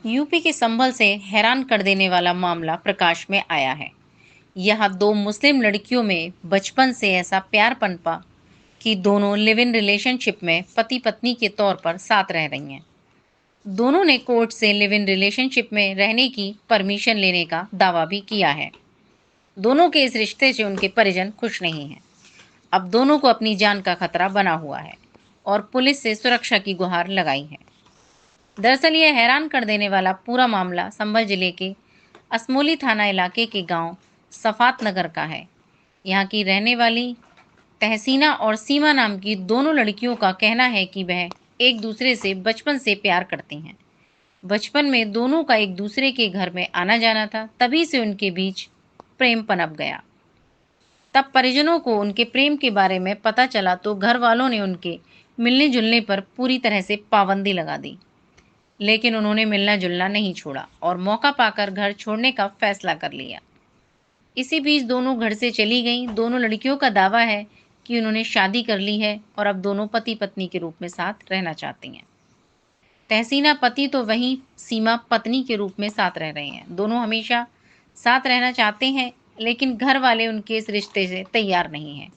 UP के संभल से हैरान कर देने वाला मामला प्रकाश में आया है। यहाँ दो मुस्लिम लड़कियों में बचपन से ऐसा प्यार पनपा कि दोनों लिव इन रिलेशनशिप में पति पत्नी के तौर पर साथ रह रही हैं। दोनों ने कोर्ट से लिव इन रिलेशनशिप में रहने की परमिशन लेने का दावा भी किया है। दोनों के इस रिश्ते से उनके परिजन खुश नहीं हैं। अब दोनों को अपनी जान का खतरा बना हुआ है और पुलिस से सुरक्षा की गुहार लगाई है। दरअसल यह हैरान कर देने वाला पूरा मामला संभल जिले के असमोली थाना इलाके के गांव सफात नगर का है। यहाँ की रहने वाली तहसीना और सीमा नाम की दोनों लड़कियों का कहना है कि वह एक दूसरे से बचपन से प्यार करती हैं। बचपन में दोनों का एक दूसरे के घर में आना जाना था, तभी से उनके बीच प्रेम पनप गया। तब परिजनों को उनके प्रेम के बारे में पता चला तो घर वालों ने उनके मिलने जुलने पर पूरी तरह से पाबंदी लगा दी, लेकिन उन्होंने मिलना जुलना नहीं छोड़ा और मौका पाकर घर छोड़ने का फैसला कर लिया। इसी बीच दोनों घर से चली गईं। दोनों लड़कियों का दावा है कि उन्होंने शादी कर ली है और अब दोनों पति पत्नी के रूप में साथ रहना चाहती हैं। तहसीना पति तो वहीं सीमा पत्नी के रूप में साथ रह रहे हैं। दोनों हमेशा साथ रहना चाहते हैं, लेकिन घर वाले उनके इस रिश्ते से तैयार नहीं हैं।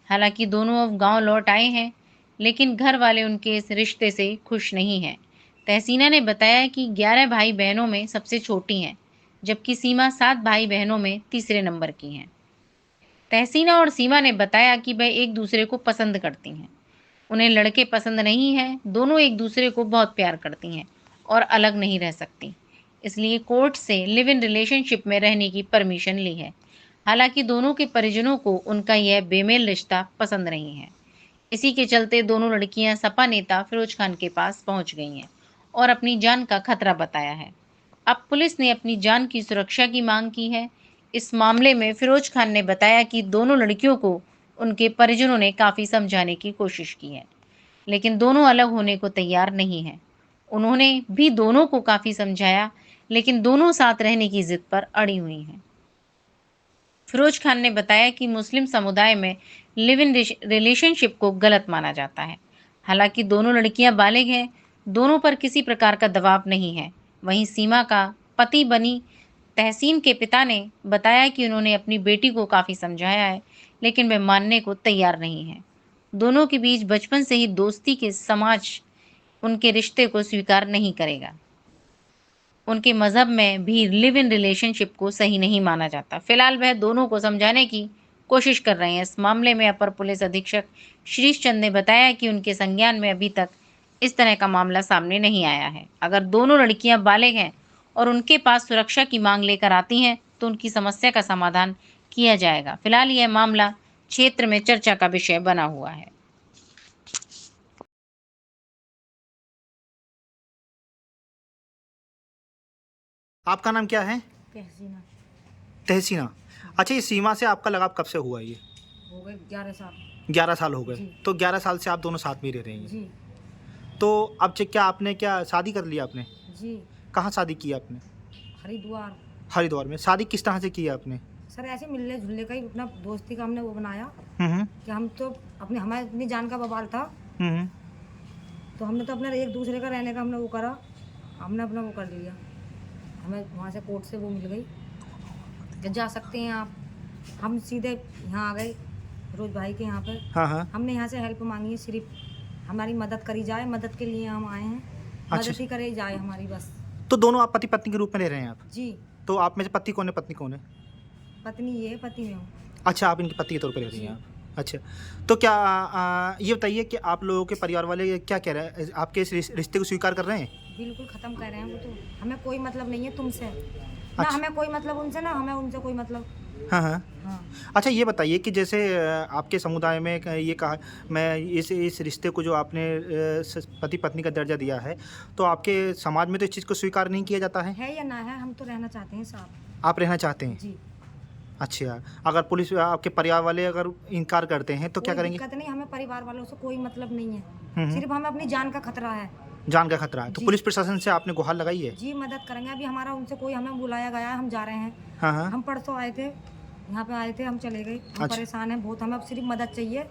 हालांकि दोनों अब गांव लौट आए हैं, लेकिन घर वाले उनके इस रिश्ते से खुश नहीं हैं। तहसीना ने बताया कि 11 भाई बहनों में सबसे छोटी हैं, जबकि सीमा 7 भाई बहनों में तीसरे नंबर की हैं। तहसीना और सीमा ने बताया कि वह एक दूसरे को पसंद करती हैं। उन्हें लड़के पसंद नहीं हैं। दोनों एक दूसरे को बहुत प्यार करती हैं और अलग नहीं रह सकती, इसलिए कोर्ट से लिव इन रिलेशनशिप में रहने की परमिशन ली है। हालांकि दोनों के परिजनों को उनका यह बेमेल रिश्ता पसंद नहीं है। इसी के चलते दोनों लड़कियां सपा नेता फिरोज खान के पास पहुंच गई हैं और अपनी जान का खतरा बताया है। अब पुलिस ने अपनी जान की सुरक्षा की मांग की है। इस मामले में फिरोज खान ने बताया कि दोनों लड़कियों को उनके परिजनों ने काफ़ी समझाने की कोशिश की है, लेकिन दोनों अलग होने को तैयार नहीं हैं। उन्होंने भी दोनों को काफ़ी समझाया, लेकिन दोनों साथ रहने की जिद पर अड़ी हुई हैं। फिरोज खान ने बताया कि मुस्लिम समुदाय में लिव इन रिलेशनशिप को गलत माना जाता है। हालांकि दोनों लड़कियां बालिग हैं, दोनों पर किसी प्रकार का दबाव नहीं है। वहीं सीमा का पति बनी तहसीन के पिता ने बताया कि उन्होंने अपनी बेटी को काफ़ी समझाया है, लेकिन वे मानने को तैयार नहीं है। दोनों के बीच बचपन से ही दोस्ती के समाज उनके रिश्ते को स्वीकार नहीं करेगा। उनके मज़हब में भी लिव इन रिलेशनशिप को सही नहीं माना जाता। फिलहाल वह दोनों को समझाने की कोशिश कर रहे हैं। इस मामले में अपर पुलिस अधीक्षक शीरीष चंद ने बताया कि उनके संज्ञान में अभी तक इस तरह का मामला सामने नहीं आया है। अगर दोनों लड़कियां बालिग हैं और उनके पास सुरक्षा की मांग लेकर आती हैं तो उनकी समस्या का समाधान किया जाएगा। फिलहाल यह मामला क्षेत्र में चर्चा का विषय बना हुआ है। आपका नाम क्या है? तहसीना। तहसीना। अच्छा, ये सीमा से आपका लगाव कब से हुआ ये? हो गए 11 साल। 11 साल हो गए। जी। तो 11 साल से आप दोनों साथ में ही रह रहे हैं। जी। तो अब क्या आपने क्या शादी कर लिया आपने? जी। कहाँ शादी की आपने? हरिद्वार। हरिद्वार में। शादी किस तरह से की आपने? सर ऐसे मिलने जुलने का ही अपना दोस्ती का हमने वो बनाया हम्म कि हम तो हमारे अपनी जान का बवाल था, हम्म तो हमने तो अपना एक दूसरे का रहने का हमने वो करा, हमने अपना वो कर लिया। हमें वहाँ से कोर्ट से वो मिल गई कि जा सकते हैं आप। हम सीधे यहाँ आ गए रोज भाई के यहाँ पर। हाँ हाँ। हमने यहाँ से हेल्प मांगी है, सिर्फ हमारी मदद करी जाए, मदद के लिए हम आए हैं। मदद ही करे जाए हमारी बस। तो दोनों आप पति पत्नी के रूप में रह रहे हैं आप? जी। तो आप में से पति कौन है, पत्नी कौन है? पत्नी ये है, पति में हूँ। अच्छा, आप इनकी पति के तौर पर रह रही हैं आप। अच्छा, तो क्या ये बताइए कि आप लोगों के परिवार वाले क्या कह रहे हैं? आपके इस रिश्ते को स्वीकार कर रहे हैं? बिल्कुल ख़त्म कर रहे हैं वो तो। हमें कोई मतलब नहीं है तुमसे, ना अच्छा। हमें कोई मतलब उनसे, ना हमें उनसे कोई मतलब। हाँ हाँ। हाँ। अच्छा, ये बताइए कि जैसे आपके समुदाय में ये कहा, मैं इस रिश्ते को जो आपने पति पत्नी का दर्जा दिया है, तो आपके समाज में तो इस चीज़ को स्वीकार नहीं किया जाता है? या ना है, हम तो रहना चाहते हैं साथ। आप रहना चाहते हैं? जी। अच्छा, अगर पुलिस आपके परिवार वाले अगर इनकार करते हैं तो क्या करेंगे? दिक्कत नहीं, हमें परिवार वालों से कोई मतलब नहीं है, हम्म। सिर्फ हमें अपनी जान का खतरा है। जान का खतरा है, तो जी। पुलिस प्रशासन से आपने गुहार लगाई है? जी, मदद करेंगे। अभी हमारा उनसे कोई, हमें बुलाया गया है, हम जा रहे हैं। हाँ हाँ। हम परसों आए थे, यहाँ पे आए थे, हम चले गए। हम अच्छा। परेशान हैं बहुत, हमें अब सिर्फ मदद चाहिए।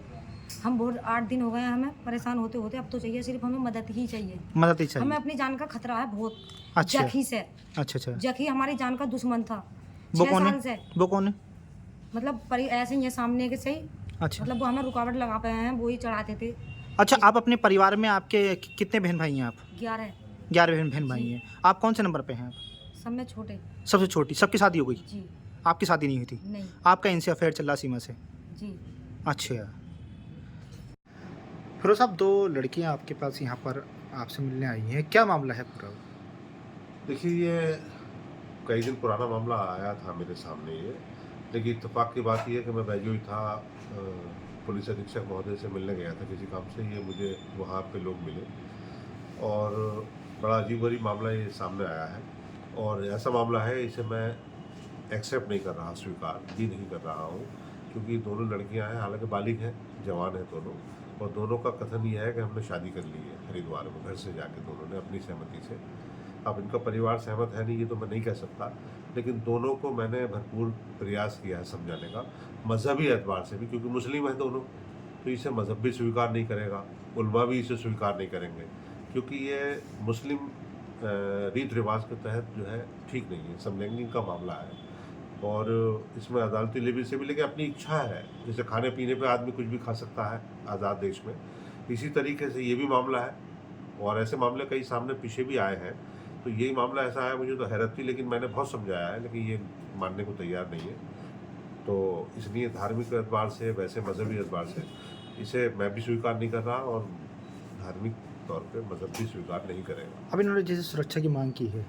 हम बहुत 8 दिन हो गए हैं हमें परेशान होते होते, अब तो चाहिए सिर्फ हमें मदद ही चाहिए। मदद ही हमें चाहिए। अपनी जान का खतरा है बहुत। अच्छा। जखी से, अच्छा अच्छा। जखी हमारी जान का दुश्मन था वो 6 कौन साल है? से। वो कौन है? मतलब ऐसे ही है सामने के से ही, अच्छा मतलब वो हमें रुकावट लगा पाए हैं, वो ही चढ़ाते थे। अच्छा। आप अपने परिवार में आपके कितने बहन भाई हैं आप? 11 11 बहन भाई जी। हैं। आप कौन से नंबर पे हैं आप? सब में छोटे। सबसे छोटी। सबकी शादी हो गई? जी आपकी शादी नहीं हुई थी? नहीं। आपका इनसे अफेयर चल रहा सीमा से? जी अच्छा। फिरोज साहब, 2 लड़कियां आपके पास यहाँ पर आपसे मिलने आई हैं, क्या मामला है पूरा? देखिए, ये कई दिन पुराना मामला आया था मेरे सामने ये, लेकिन इत्तेफाक की बात यह है कि मैं बैजू ही था, पुलिस अधीक्षक महोदय से मिलने गया था किसी काम से। ये मुझे वहाँ पे लोग मिले और बड़ा अजीबोगरीब मामला ये सामने आया है। और ऐसा मामला है, इसे मैं एक्सेप्ट नहीं कर रहा, स्वीकार भी नहीं कर रहा हूँ, क्योंकि दोनों लड़कियाँ हैं, हालांकि बालिग हैं, जवान हैं दोनों, और दोनों का कथन ये है कि हमने शादी कर ली है हरिद्वार में, घर से जाके दोनों ने अपनी सहमति से। अब इनका परिवार सहमत है नहीं, ये तो मैं नहीं कह सकता, लेकिन दोनों को मैंने भरपूर प्रयास किया है समझाने का, मजहबी एतबार से भी, क्योंकि मुस्लिम है दोनों, तो इसे मजहब भी स्वीकार नहीं करेगा, उलमा भी इसे स्वीकार नहीं करेंगे, क्योंकि ये मुस्लिम रीत रिवाज के तहत जो है ठीक नहीं है, समलैंगिक का मामला है। और इसमें अदालती लेवल से भी, लेकिन अपनी इच्छा है, जैसे खाने पीने पे आदमी कुछ भी खा सकता है आज़ाद देश में, इसी तरीके से ये भी मामला है। और ऐसे मामले कई सामने पीछे भी आए हैं, तो यही मामला ऐसा है, मुझे तो हैरत थी, लेकिन मैंने बहुत समझाया है, लेकिन ये मानने को तैयार नहीं है। तो इसलिए धार्मिक एतबार से, वैसे मजहबी एतबार से इसे मैं भी स्वीकार नहीं कर रहा, और धार्मिक तौर पे मजहब भी स्वीकार नहीं करेगा। अब इन्होंने जैसे सुरक्षा की मांग की है,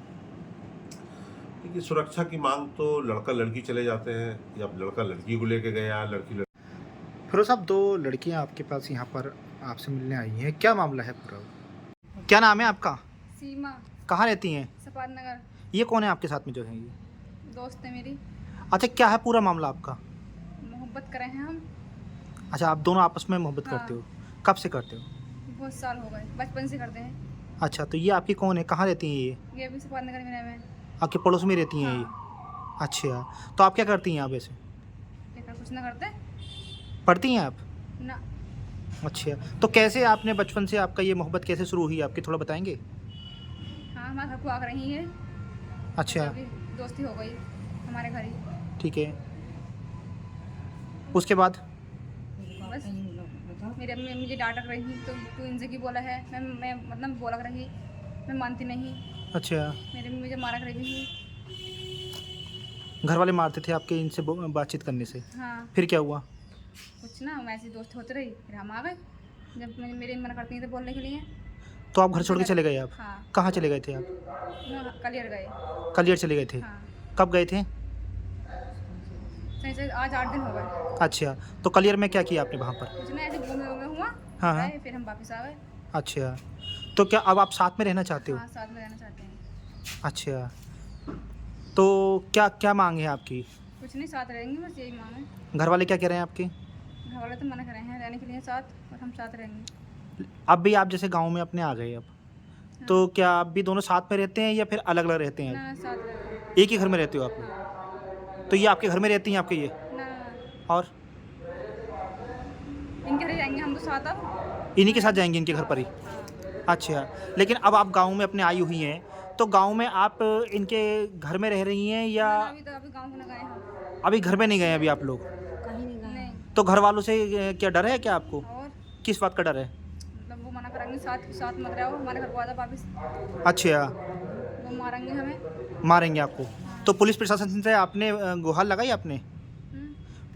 क्योंकि सुरक्षा की मांग तो लड़का लड़की चले जाते हैं, या लड़का लड़की को लेके गया, लड़की फिरोज साहब, 2 लड़कियां आपके पास यहाँ पर आपसे मिलने आई हैं, क्या मामला है पूरा? क्या नाम है आपका? सीमा, कहाँ रहती हैं? सपाद नगर। ये कौन है आपके साथ में जो है ये? दोस्त है मेरी, अच्छा, क्या है पूरा मामला आपका? मोहब्बत करे हैं हम। अच्छा, आप दोनों आपस में मोहब्बत हाँ। करते हो? कब से करते हो? बहुत साल हो गए, बचपन से करते हैं। अच्छा, तो ये आपकी कौन है? कहाँ रहती हैं ये? ये भी सपाद नगर में रहे हैं। आपके पड़ोस में रहती हैं ये? अच्छा, तो आप क्या करती हैं आप ऐसे? लेकर कुछ ना करते पढ़ती हैं आप? ना। अच्छा, तो कैसे आपने बचपन से आपका ये मोहब्बत कैसे शुरू हुई आपकी, थोड़ा बताएंगे? हाँ, हमारे घर को आकर रही है, अच्छा, अभी दोस्ती हो गई हमारे घर ही। ठीक है। उसके बाद? बस मेरे अम्मी मुझे डांटक रही, तो तू इनसे की बोला है, मैं मतलब बोला रही, मैं मानती नहीं। अच्छा, मेरे अम्मी मुझे मारा कर रही। घर वाले मारते थे आपके इनसे बातचीत करने से? हाँ, फिर क्या हुआ? कुछ ना, वैसे दोस्त होते रही, फिर हम आ गए जब मेरे मना करती हैं तो बोलने के लिए। तो आप घर छोड़ के चले गए आप? हाँ, कहाँ चले गए थे आप? कलियर गए। कलियर चले गए थे? हाँ, कब गए थे? सही से आज 8 दिन हो गए। अच्छा, तो कलियर में क्या किया आपने वहाँ पर? कुछ ना, ऐसे घूमे घूमे हुआ, हाँ, हाँ। गए, फिर हम वापस आ गए। अच्छा, तो क्या अब आप साथ में रहना चाहते हो? हाँ, साथ में रहना चाहते हैं। अच्छा, तो क्या क्या मांग है आपकी? कुछ नहीं, साथ रहेंगे, बस यही मांग है। घर वाले क्या कह रहे हैं आपके? घर वाले तो मना कर रहे हैं रहने के लिए साथ, और हम साथ रहेंगे। अब भी आप जैसे गांव में अपने आ गए अब, तो क्या आप भी दोनों साथ में रहते हैं या फिर अलग अलग रहते हैं? ना, साथ रहेंगे। एक ही घर में रहते हो आप लोग? तो ये आपके घर में रहती हैं आपके ये? ना, और इनके घर ही जाएंगे हम तो साथ अब। इन्हीं के साथ जाएंगे इनके घर पर ही? हाँ, अच्छा, लेकिन अब आप गांव में अपने आई हुई हैं, तो गांव में आप इनके घर में रह रही हैं या ना, अभी गाँव को ना गए हम। अभी घर में नहीं गए अभी आप लोग? कहीं नहीं गए। नहीं, तो घर वालों से क्या डर है क्या आपको? और किस बात का डर है? मतलब वो मना करेंगे, साथ साथ मत रहो, हमारे घर को आ जाओ वापस, अच्छा, वो मारेंगे हमें। मारेंगे आपको? तो पुलिस प्रशासन से आपने गुहार लगाई आपने?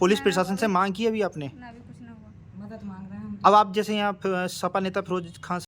पुलिस प्रशासन से मांग की अभी आपने? ना, अभी कुछ ना हुआ। मदद मांग रहे हैं हम। अब आप जैसे यहाँ सपा नेता फिरोज खान